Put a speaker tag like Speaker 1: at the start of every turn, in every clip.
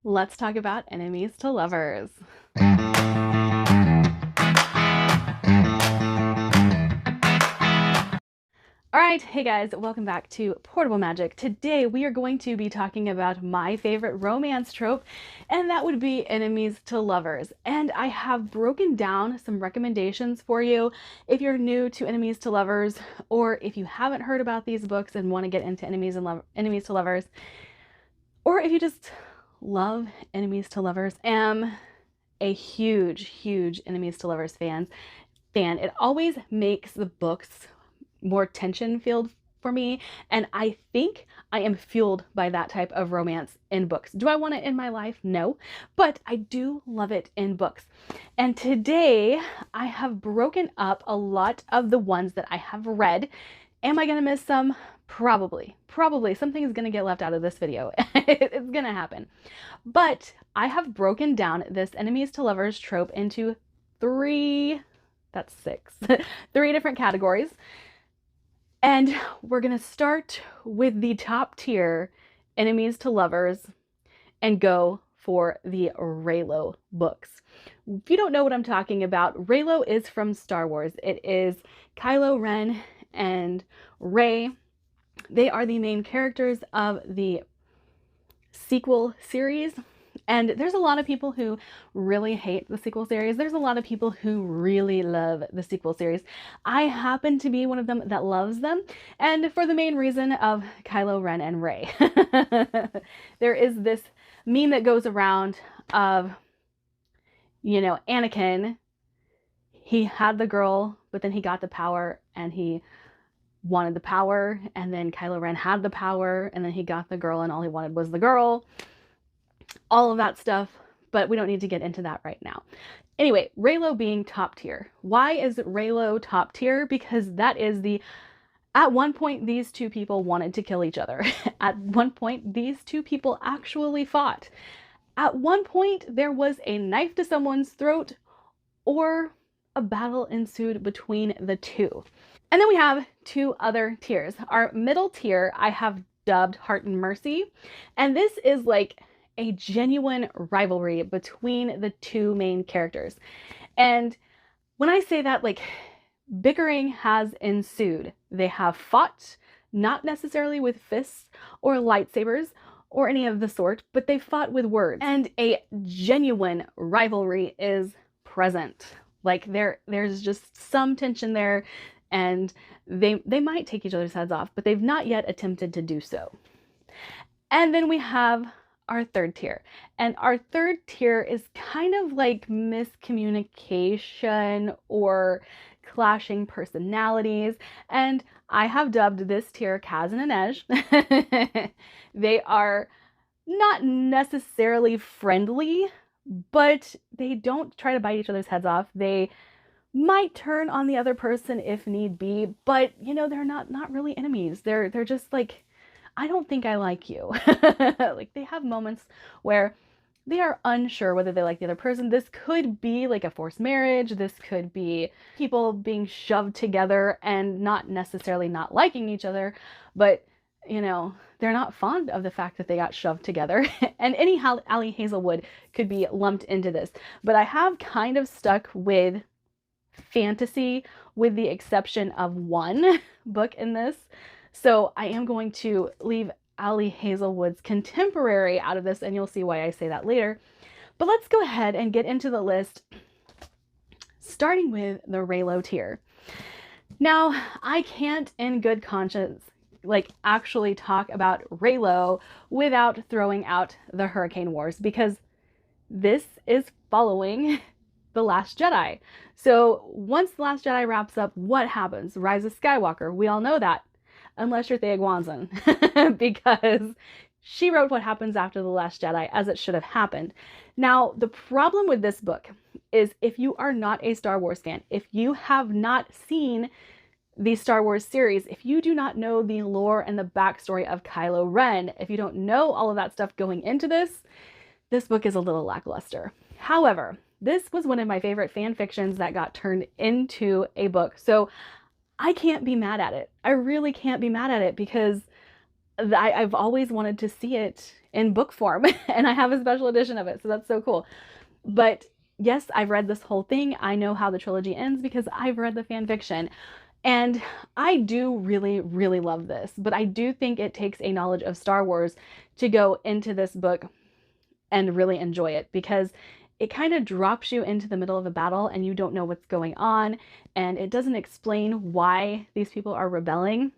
Speaker 1: Let's talk about enemies to lovers. All right, hey guys, welcome back to Portable Magic. Today we are going to be talking about my favorite romance trope, and that would be enemies to lovers. And I have broken down some recommendations for you if you're new to enemies to lovers, or if you haven't heard about these books and want to get into enemies to lovers, or if you just love enemies to lovers. Am a huge enemies to lovers fan. It always makes the books more tension filled for me, and I think I am fueled by that type of romance in books. Do I want it in my life? No, but I do love it in books. And today I have broken up a lot of the ones that I have read. Am I gonna miss some? Probably something is gonna get left out of this video. It's gonna happen. But I have broken down this enemies to lovers trope into that's six, three different categories. And we're going to start with the top tier enemies to lovers and go for the Reylo books. If you don't know what I'm talking about, Reylo is from Star Wars. It is Kylo Ren and Rey. They are the main characters of the sequel series. And there's a lot of people who really hate the sequel series. There's a lot of people who really love the sequel series. I happen to be one of them that loves them, and for the main reason of Kylo Ren and Rey. There is this meme that goes around of, Anakin, he had the girl, but then he got the power and he wanted the power, and then Kylo Ren had the power and then he got the girl and all he wanted was the girl. All of that stuff, but we don't need to get into that right now. Anyway, Reylo being top tier. Why is Reylo top tier? Because at one point, these two people wanted to kill each other. At one point, these two people actually fought. At one point, there was a knife to someone's throat, or a battle ensued between the two. And then we have two other tiers. Our middle tier, I have dubbed Heart and Mercy. And this is like a genuine rivalry between the two main characters. And when I say that, like, bickering has ensued. They have fought, not necessarily with fists or lightsabers or any of the sort, but they fought with words. And a genuine rivalry is present. Like, there's just some tension there, and they might take each other's heads off, but they've not yet attempted to do so. And then we have our third tier. And our third tier is kind of like miscommunication or clashing personalities. And I have dubbed this tier Kaz and Inej. They are not necessarily friendly, but they don't try to bite each other's heads off. They might turn on the other person if need be, but they're not really enemies. They're just like, I don't think I like you. Like, they have moments where they are unsure whether they like the other person. This could be like a forced marriage. This could be people being shoved together and not necessarily not liking each other, but they're not fond of the fact that they got shoved together. And any Ali Hazelwood could be lumped into this. But I have kind of stuck with fantasy, with the exception of one book in this. So I am going to leave Ali Hazelwood's contemporary out of this, and you'll see why I say that later. But let's go ahead and get into the list, starting with the Reylo tier. Now, I can't in good conscience actually talk about Reylo without throwing out the Hurricane Wars, because this is following The Last Jedi. So once The Last Jedi wraps up, what happens? Rise of Skywalker. We all know that. Unless you're Thea Guanzon, because she wrote what happens after The Last Jedi as it should have happened. Now, the problem with this book is, if you are not a Star Wars fan, if you have not seen the Star Wars series, if you do not know the lore and the backstory of Kylo Ren, if you don't know all of that stuff going into this book is a little lackluster. However, this was one of my favorite fan fictions that got turned into a book. So I can't be mad at it. I really can't be mad at it, because I've always wanted to see it in book form, and I have a special edition of it, so that's so cool. But yes, I've read this whole thing. I know how the trilogy ends because I've read the fan fiction. And I do really, really love this, but I do think it takes a knowledge of Star Wars to go into this book and really enjoy it, because it kind of drops you into the middle of a battle and you don't know what's going on, and it doesn't explain why these people are rebelling.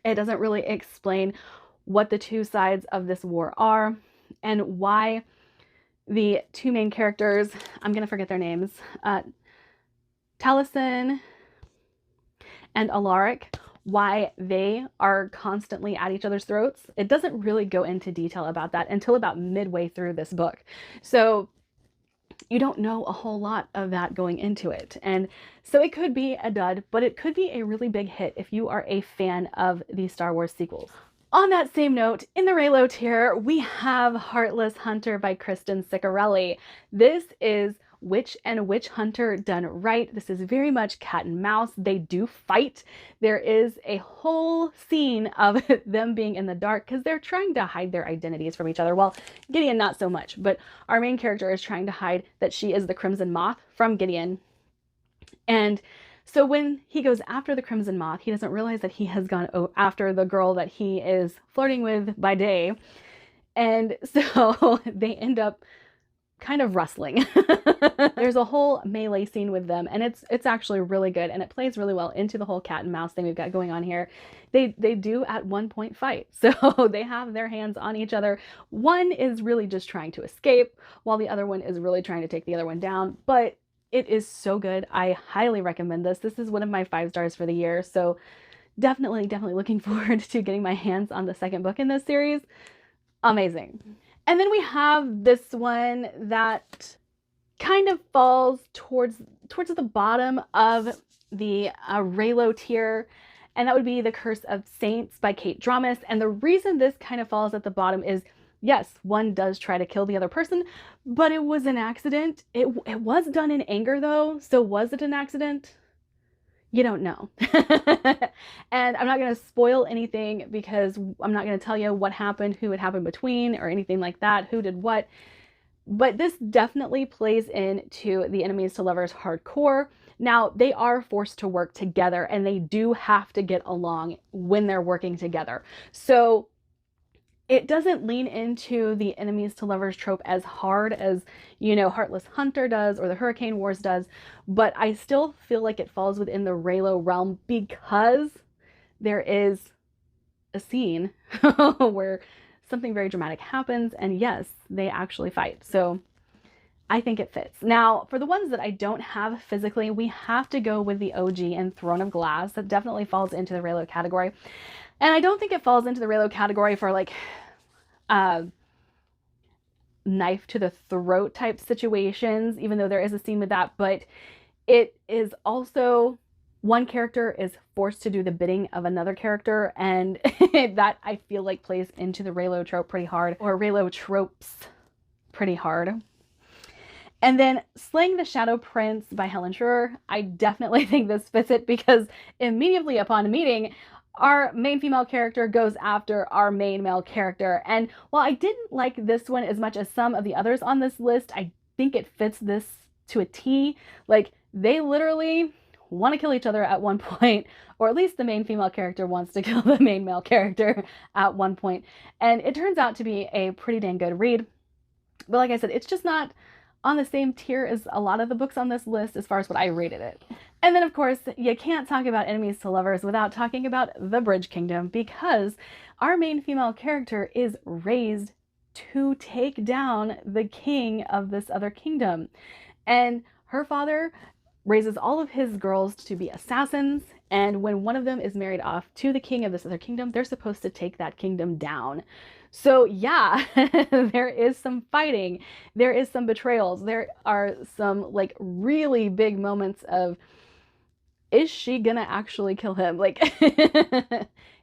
Speaker 1: It doesn't really explain what the two sides of this war are and why the two main characters, I'm going to forget their names, Taliesin and Alaric, why they are constantly at each other's throats. It doesn't really go into detail about that until about midway through this book. So you don't know a whole lot of that going into it. And so it could be a dud, but it could be a really big hit if you are a fan of the Star Wars sequels. On that same note, in the Reylo tier, we have Heartless Hunter by Kristen Ciccarelli. This is Witch and Witch Hunter done right. This is very much cat and mouse. They do fight. There is a whole scene of them being in the dark because they're trying to hide their identities from each other. Well, Gideon not so much, but our main character is trying to hide that she is the Crimson Moth from Gideon. And so when he goes after the Crimson Moth, he doesn't realize that he has gone after the girl that he is flirting with by day. And so they end up kind of wrestling. There's a whole melee scene with them, and it's actually really good, and it plays really well into the whole cat and mouse thing we've got going on here. They do at one point fight, so they have their hands on each other. One is really just trying to escape, while the other one is really trying to take the other one down. But it is so good. I highly recommend this. This is one of my 5 stars for the year, so definitely looking forward to getting my hands on the second book in this series. Amazing. And then we have this one that kind of falls towards the bottom of the Reylo tier, and that would be The Curse of Saints by Kate Dramas. And the reason this kind of falls at the bottom is, yes, one does try to kill the other person, but it was an accident. It was done in anger though, so was it an accident? You don't know. And I'm not going to spoil anything because I'm not going to tell you what happened, who it happened between, or anything like that, who did what. But this definitely plays into the enemies to lovers hardcore. Now, they are forced to work together, and they do have to get along when they're working together. So it doesn't lean into the enemies to lovers trope as hard as, you know, Heartless Hunter does or the Hurricane Wars does, but I still feel like it falls within the Reylo realm because there is a scene where something very dramatic happens, and yes, they actually fight. So I think it fits. Now, for the ones that I don't have physically, we have to go with the OG and Throne of Glass. That definitely falls into the Reylo category. And I don't think it falls into the Reylo category for like knife to the throat type situations, even though there is a scene with that. But it is also, one character is forced to do the bidding of another character, and that I feel like plays into the Reylo trope pretty hard, or Reylo tropes pretty hard. And then Slaying the Shadow Prince by Helen Schroer. I definitely think this fits it because immediately upon meeting, our main female character goes after our main male character. And while I didn't like this one as much as some of the others on this list, I think it fits this to a T. Like, they literally want to kill each other at one point, or at least the main female character wants to kill the main male character at one point. And it turns out to be a pretty dang good read. But like I said, it's just not on the same tier as a lot of the books on this list as far as what I rated it. And then, of course, you can't talk about enemies to lovers without talking about the Bridge Kingdom, because our main female character is raised to take down the king of this other kingdom. And her father raises all of his girls to be assassins, and when one of them is married off to the king of this other kingdom, they're supposed to take that kingdom down. So yeah, there is some fighting, there is some betrayals, there are some like really big moments of, is she gonna actually kill him? Like,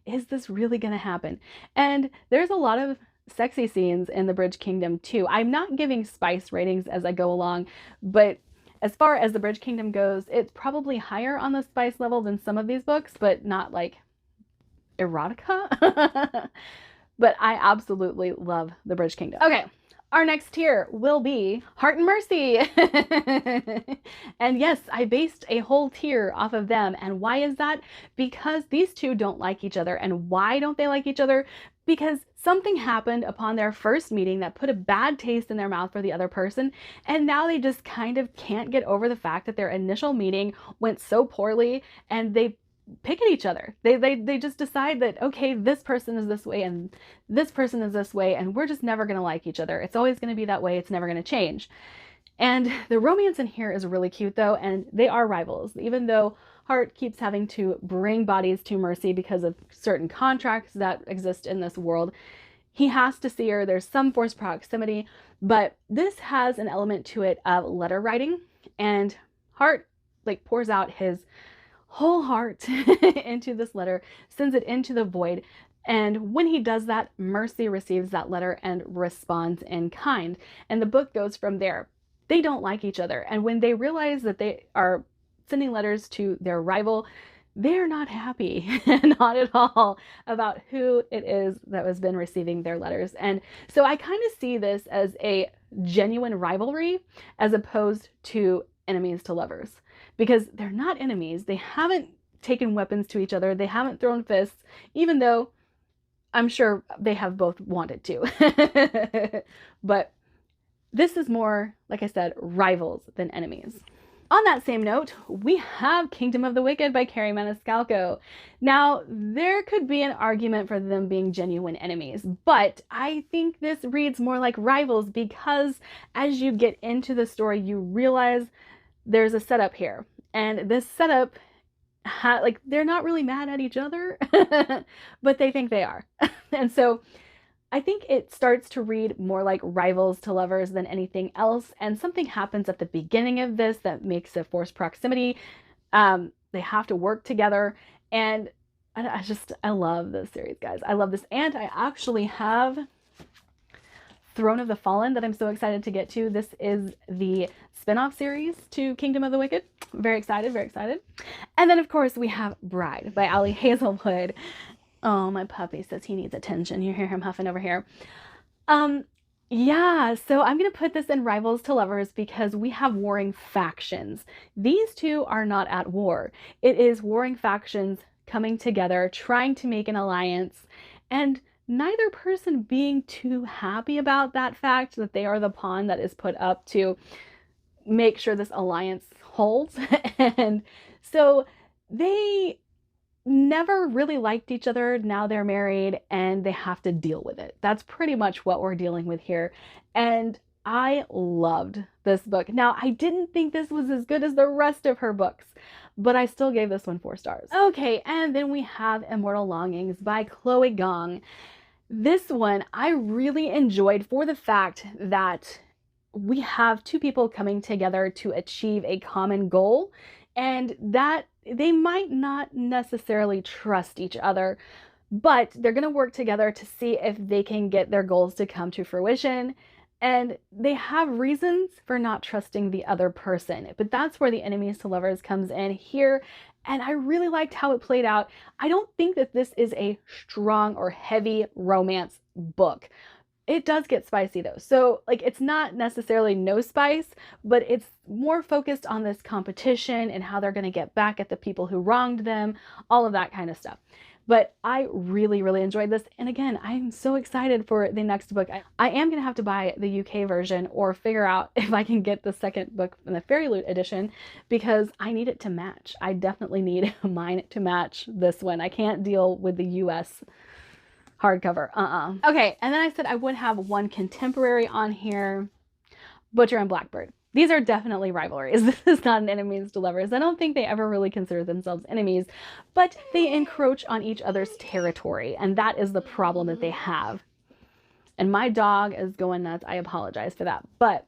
Speaker 1: is this really gonna happen? And there's a lot of sexy scenes in the Bridge Kingdom too. I'm not giving spice ratings as I go along, but as far as the Bridge Kingdom goes, it's probably higher on the spice level than some of these books, but not like erotica. But I absolutely love the Bridge Kingdom. Okay, our next tier will be Heart and Mercy. And yes, I based a whole tier off of them. And why is that? Because these two don't like each other. And why don't they like each other? Because something happened upon their first meeting that put a bad taste in their mouth for the other person. And now they just kind of can't get over the fact that their initial meeting went so poorly, and they pick at each other. They just decide that, okay, this person is this way and this person is this way, and we're just never going to like each other. It's always going to be that way. It's never going to change. And the romance in here is really cute though, and they are rivals. Even though Heart keeps having to bring bodies to Mercy because of certain contracts that exist in this world, he has to see her. There's some forced proximity, but this has an element to it of letter writing, and Heart like pours out his whole heart into this letter, sends it into the void. And when he does that, Mercy receives that letter and responds in kind. And the book goes from there. They don't like each other. And when they realize that they are sending letters to their rival, they're not happy, not at all, about who it is that has been receiving their letters. And so I kind of see this as a genuine rivalry as opposed to enemies to lovers, because they're not enemies. They haven't taken weapons to each other. They haven't thrown fists, even though I'm sure they have both wanted to. But this is more, like I said, rivals than enemies. On that same note, we have Kingdom of the Wicked by Carrie Maniscalco. Now, there could be an argument for them being genuine enemies, but I think this reads more like rivals because as you get into the story, you realize there's a setup here. And this setup, like, they're not really mad at each other, but they think they are. And so I think it starts to read more like rivals to lovers than anything else. And something happens at the beginning of this that makes a forced proximity. They have to work together. And I love this series, guys. I love this. And I actually have Throne of the Fallen that I'm so excited to get to. This is the spin-off series to Kingdom of the Wicked. Very excited, very excited. And then, of course, we have Bride by Ali Hazelwood. Oh, my puppy says he needs attention. You hear him huffing over here. Yeah, so I'm going to put this in rivals to lovers because we have warring factions. These two are not at war. It is warring factions coming together, trying to make an alliance, and neither person being too happy about that fact that they are the pawn that is put up to make sure this alliance holds. And so they never really liked each other. Now they're married and they have to deal with it. That's pretty much what we're dealing with here. And I loved this book. Now, I didn't think this was as good as the rest of her books, but I still gave this one 4 stars. Okay, and then we have Immortal Longings by Chloe Gong. This one I really enjoyed for the fact that we have two people coming together to achieve a common goal, and that they might not necessarily trust each other, but they're going to work together to see if they can get their goals to come to fruition. And they have reasons for not trusting the other person, but that's where the enemies to lovers comes in here. And I really liked how it played out. I don't think that this is a strong or heavy romance book. It does get spicy though. So like, it's not necessarily no spice, but it's more focused on this competition and how they're going to get back at the people who wronged them, all of that kind of stuff. But I really, really enjoyed this. And again, I'm so excited for the next book. I am going to have to buy the UK version or figure out if I can get the second book in the Fairy Loot edition because I need it to match. I definitely need mine to match this one. I can't deal with the US hardcover. Okay, and then I said I would have one contemporary on here, Butcher and Blackbird. These are definitely rivalries. This is not an enemies to lovers. I don't think they ever really consider themselves enemies, but they encroach on each other's territory, and that is the problem that they have. And my dog is going nuts. I apologize for that. But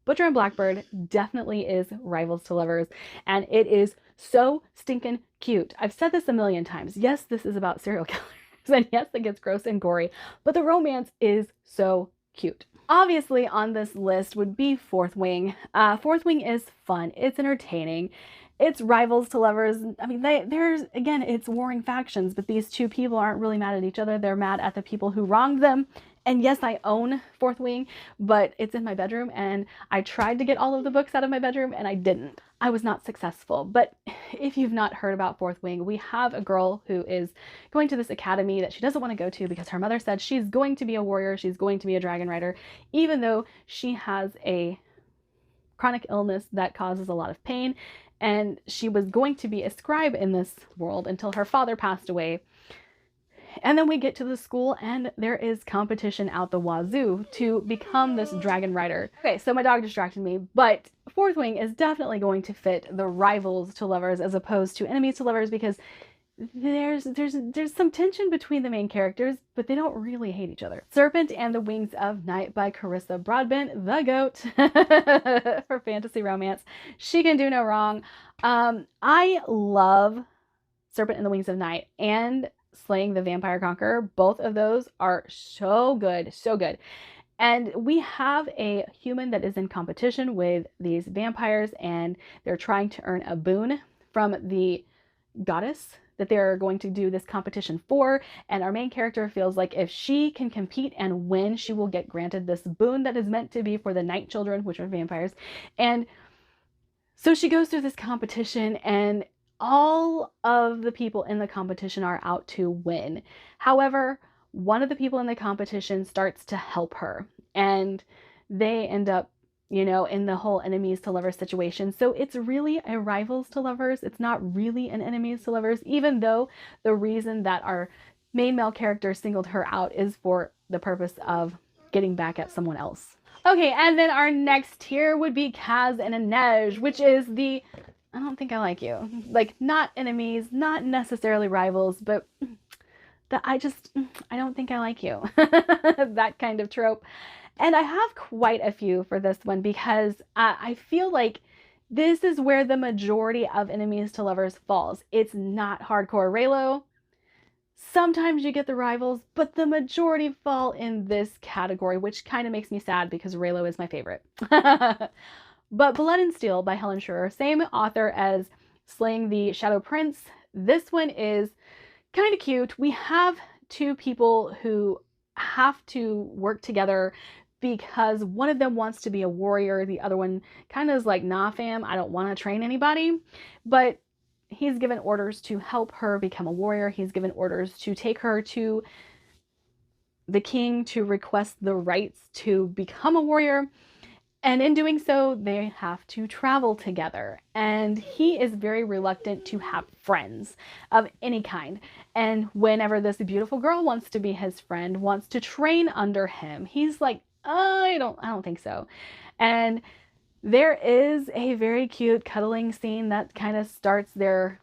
Speaker 1: Butcher and Blackbird definitely is rivals to lovers, and it is so stinking cute. I've said this a million times. Yes, this is about serial killers. And yes, it gets gross and gory, but the romance is so cute. Obviously on this list would be Fourth Wing. Fourth Wing is fun, it's entertaining, it's rivals to lovers. I mean, there's, again, it's warring factions, but these two people aren't really mad at each other. They're mad at the people who wronged them. And yes, I own Fourth Wing, but it's in my bedroom, and I tried to get all of the books out of my bedroom, and I didn't. I was not successful. But if you've not heard about Fourth Wing, we have a girl who is going to this academy that she doesn't want to go to because her mother said she's going to be a warrior, she's going to be a dragon rider, even though she has a chronic illness that causes a lot of pain, and she was going to be a scribe in this world until her father passed away. And then we get to the school and there is competition out the wazoo to become this dragon rider. Okay, so my dog distracted me, but Fourth Wing is definitely going to fit the rivals to lovers as opposed to enemies to lovers, because there's some tension between the main characters, but they don't really hate each other. Serpent and the Wings of Night by Carissa Broadbent, the GOAT for fantasy romance. She can do no wrong. I love Serpent and the Wings of Night and Slaying the Vampire Conqueror. Both of those are so good, so good. And we have a human that is in competition with these vampires, and they're trying to earn a boon from the goddess that they're going to do this competition for. And our main character feels like if she can compete and win, she will get granted this boon that is meant to be for the night children, which are vampires. And so she goes through this competition, and all of the people in the competition are out to win. However, one of the people in the competition starts to help her, and they end up, you know, in the whole enemies to lovers situation. So it's really a rivals to lovers. It's not really an enemies to lovers, even though the reason that our main male character singled her out is for the purpose of getting back at someone else. Okay, and then our next tier would be Kaz and Inej, which is the I don't think I like you. Like, not enemies, not necessarily rivals, but I don't think I like you. That kind of trope. And I have quite a few for this one because I feel like this is where the majority of enemies to lovers falls. It's not hardcore Reylo. Sometimes you get the rivals, but the majority fall in this category, which kind of makes me sad because Reylo is my favorite. But Blood and Steel by Helen Schurer, same author as Slaying the Shadow Prince. This one is kind of cute. We have two people who have to work together because one of them wants to be a warrior. The other one kind of is like, nah fam, I don't want to train anybody. But he's given orders to help her become a warrior. He's given orders to take her to the king to request the rights to become a warrior. And in doing so, they have to travel together. And he is very reluctant to have friends of any kind. And whenever this beautiful girl wants to be his friend, wants to train under him, he's like, I don't think so. And there is a very cute cuddling scene that kind of starts their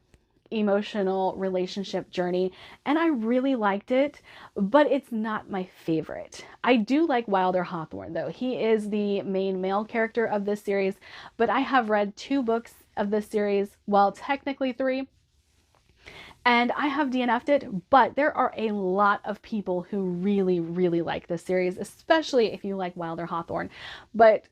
Speaker 1: emotional relationship journey, and I really liked it, but it's not my favorite. I do like Wilder Hawthorne though. He is the main male character of this series, but I have read 2 books of this series, well, technically 3, and I have DNF'd it, but there are a lot of people who really, really like this series, especially if you like Wilder Hawthorne. But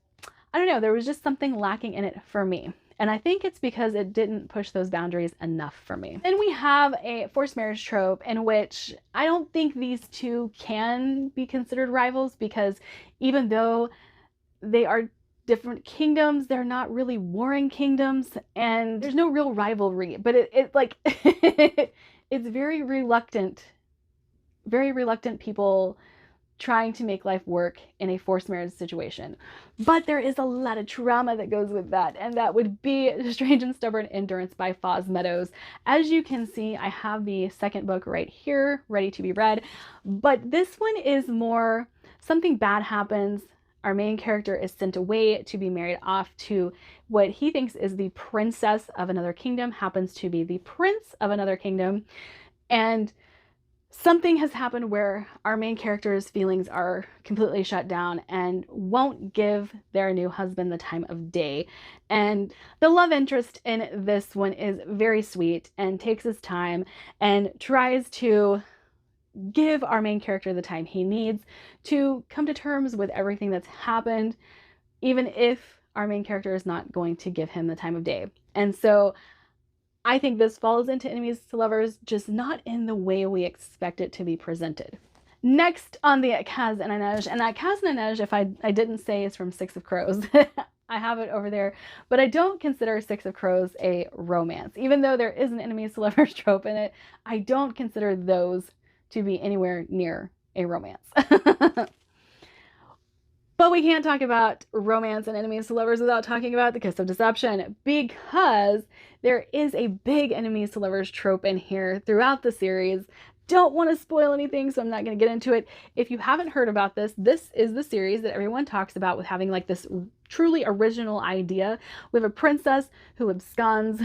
Speaker 1: I don't know, there was just something lacking in it for me. And I think it's because it didn't push those boundaries enough for me. Then we have a forced marriage trope in which I don't think these two can be considered rivals, because even though they are different kingdoms, they're not really warring kingdoms, and there's no real rivalry, but it like it's very reluctant people trying to make life work in a forced marriage situation. But there is a lot of trauma that goes with that, and that would be Strange and Stubborn Endurance by Foz Meadows. As you can see, I have the second book right here, ready to be read, but this one is more something bad happens. Our main character is sent away to be married off to what he thinks is the princess of another kingdom, happens to be the prince of another kingdom, and something has happened where our main character's feelings are completely shut down and won't give their new husband the time of day. And the love interest in this one is very sweet and takes his time and tries to give our main character the time he needs to come to terms with everything that's happened, even if our main character is not going to give him the time of day. And so I think this falls into enemies to lovers, just not in the way we expect it to be presented. Next on the Kaz and Inej, and that Kaz and Inej, if I didn't say, is from Six of Crows. I have it over there, but I don't consider Six of Crows a romance. Even though there is an enemies to lovers trope in it, I don't consider those to be anywhere near a romance. But we can't talk about romance and enemies to lovers without talking about the kiss of deception, because there is a big enemies to lovers trope in here throughout the series. Don't want to spoil anything, so I'm not going to get into it. If you haven't heard about this, this is the series that everyone talks about with having like this truly original idea. We have a princess who absconds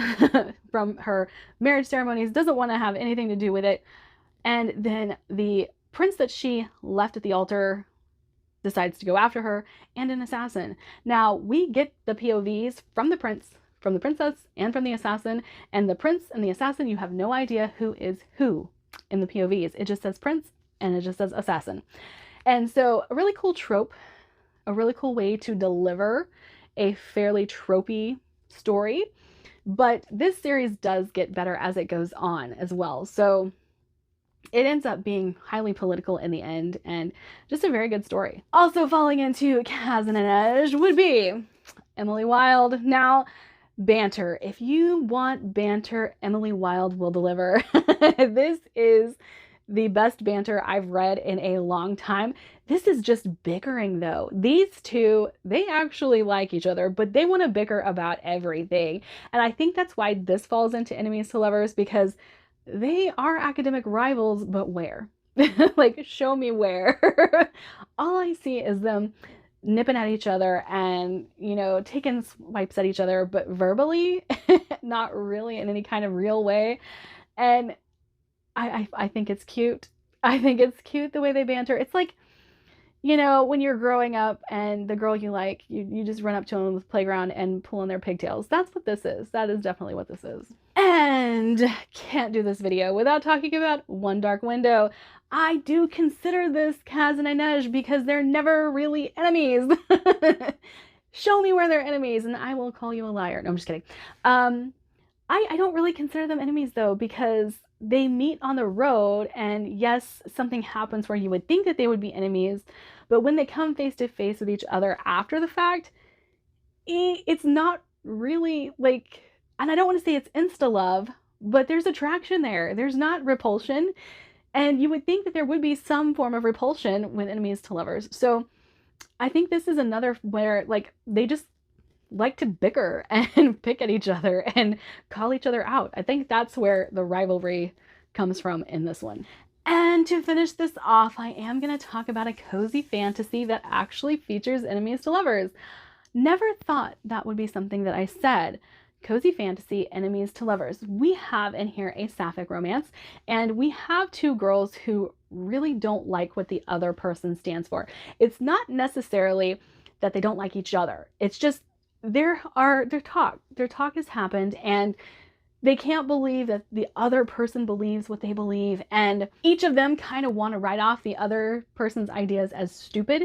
Speaker 1: from her marriage ceremonies, doesn't want to have anything to do with it, and then the prince that she left at the altar decides to go after her, and an assassin. Now, we get the POVs from the prince, from the princess, and from the assassin, and the prince and the assassin, you have no idea who is who in the POVs. It just says prince, and it just says assassin. And so, a really cool trope, a really cool way to deliver a fairly tropey story, but this series does get better as it goes on as well. So, it ends up being highly political in the end, and just a very good story. Also falling into Kaz and Inej would be Emily Wilde. Now, banter. If you want banter, Emily Wilde will deliver. This is the best banter I've read in a long time. This is just bickering though. These two, they actually like each other, but they want to bicker about everything. And I think that's why this falls into enemies to lovers, because they are academic rivals, but where? Like, show me where. All I see is them nipping at each other and, you know, taking swipes at each other, but verbally, not really in any kind of real way. And I think it's cute. I think it's cute the way they banter. It's like, you know, when you're growing up and the girl you like, you just run up to them on the playground and pull on their pigtails. That's what this is. That is definitely what this is. And can't do this video without talking about One Dark Window. I do consider this Kaz and Inej because they're never really enemies. Show me where they're enemies and I will call you a liar. No, I'm just kidding. I don't really consider them enemies though, because they meet on the road, and yes, something happens where you would think that they would be enemies, but when they come face to face with each other after the fact, it's not really like, and I don't want to say it's insta love, but there's attraction there. There's not repulsion, and you would think that there would be some form of repulsion with enemies to lovers. So I think this is another where like they just like to bicker and pick at each other and call each other out. I think that's where the rivalry comes from in this one. And to finish this off, I am going to talk about a cozy fantasy that actually features enemies to lovers. Never thought that would be something that I said. Cozy fantasy, enemies to lovers. We have in here a sapphic romance, and we have two girls who really don't like what the other person stands for. It's not necessarily that they don't like each other. It's just their talk has happened, and they can't believe that the other person believes what they believe, and each of them kind of want to write off the other person's ideas as stupid.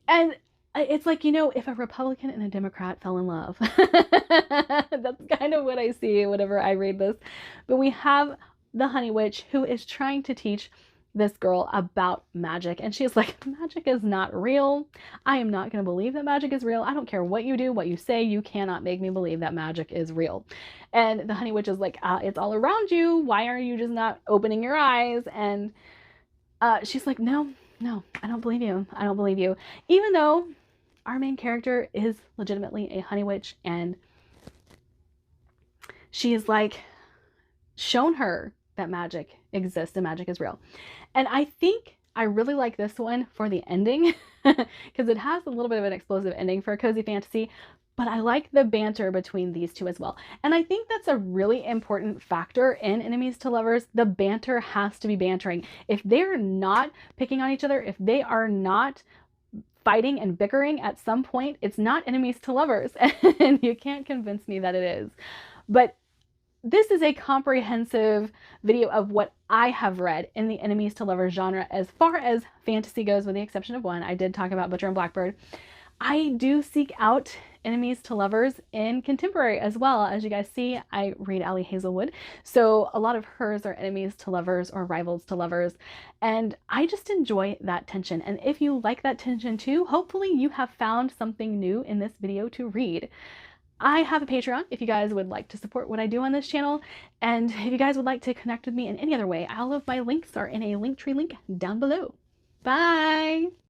Speaker 1: And it's like, you know, if a Republican and a Democrat fell in love. That's kind of what I see whenever I read this. But we have the Honey Witch who is trying to teach this girl about magic, and she's like, magic is not real. I am not going to believe that magic is real. I don't care what you do, what you say, you cannot make me believe that magic is real. And the Honey Witch is like, it's all around you. Why are you just not opening your eyes? And she's like, no, I don't believe you. I don't believe you. Even though our main character is legitimately a Honey Witch, and she is like shown her that magic exists and magic is real. And I think I really like this one for the ending because it has a little bit of an explosive ending for a cozy fantasy, but I like the banter between these two as well. And I think that's a really important factor in enemies to lovers. The banter has to be bantering. If they're not picking on each other, if they are not fighting and bickering at some point, it's not enemies to lovers. And you can't convince me that it is. But this is a comprehensive video of what I have read in the enemies to lovers genre as far as fantasy goes, with the exception of one. I did talk about Butcher and Blackbird. I do seek out enemies to lovers in contemporary as well. As you guys see, I read Ali Hazelwood, so a lot of hers are enemies to lovers or rivals to lovers, and I just enjoy that tension. And if you like that tension too, hopefully you have found something new in this video to read. I have a Patreon if you guys would like to support what I do on this channel, and if you guys would like to connect with me in any other way, all of my links are in a Linktree link down below. Bye!